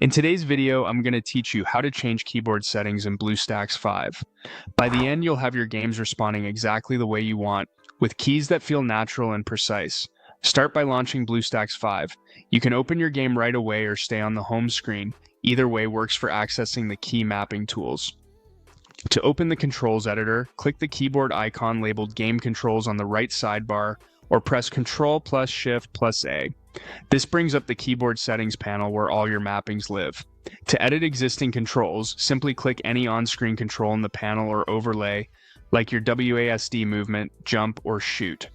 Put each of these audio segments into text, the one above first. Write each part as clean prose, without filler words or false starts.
In today's video, I'm going to teach you how to change keyboard settings in Bluestacks 5. By the end, you'll have your games responding exactly the way you want, with keys that feel natural and precise. Start by launching Bluestacks 5. You can open your game right away or stay on the home screen. Either way works for accessing the key mapping tools. To open the controls editor, click the keyboard icon labeled Game Controls on the right sidebar, or press Ctrl plus Shift plus A. This brings up the keyboard settings panel where all your mappings live. To edit existing controls, simply click any on-screen control in the panel or overlay, like your WASD movement, jump, or shoot.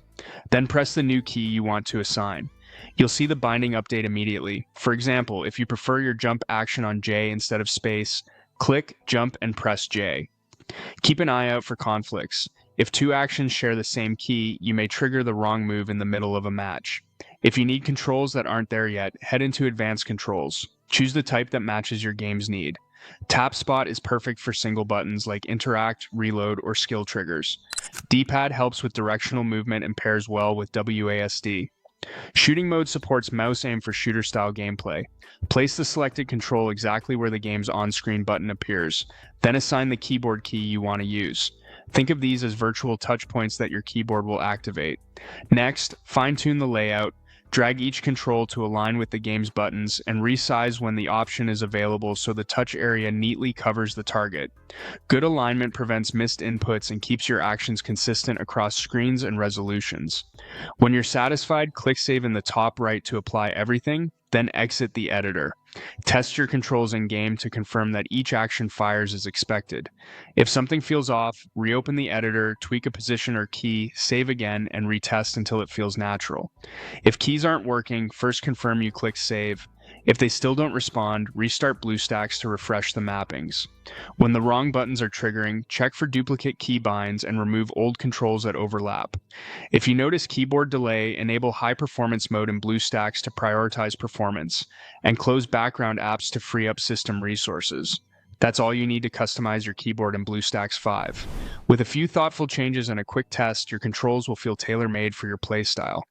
Then press the new key you want to assign. You'll see the binding update immediately. For example, if you prefer your jump action on J instead of space, click jump and press J. Keep an eye out for conflicts. If two actions share the same key, you may trigger the wrong move in the middle of a match. If you need controls that aren't there yet, head into Advanced Controls. Choose the type that matches your game's need. Tap Spot is perfect for single buttons like Interact, Reload, or Skill triggers. D-pad helps with directional movement and pairs well with WASD. Shooting mode supports mouse aim for shooter-style gameplay. Place the selected control exactly where the game's on-screen button appears, then assign the keyboard key you want to use. Think of these as virtual touch points that your keyboard will activate. Next, fine-tune the layout. Drag each control to align with the game's buttons and resize when the option is available so the touch area neatly covers the target. Good alignment prevents missed inputs and keeps your actions consistent across screens and resolutions. When you're satisfied, click Save in the top right to apply everything, then exit the editor. Test your controls in-game to confirm that each action fires as expected. If something feels off, reopen the editor, tweak a position or key, save again, and retest until it feels natural. If keys aren't working, first confirm you click Save. If they still don't respond, restart Bluestacks to refresh the mappings. When the wrong buttons are triggering, check for duplicate key binds and remove old controls that overlap. If you notice keyboard delay, enable high performance mode in Bluestacks to prioritize performance, and close background apps to free up system resources. That's all you need to customize your keyboard in Bluestacks 5. With a few thoughtful changes and a quick test, your controls will feel tailor-made for your playstyle.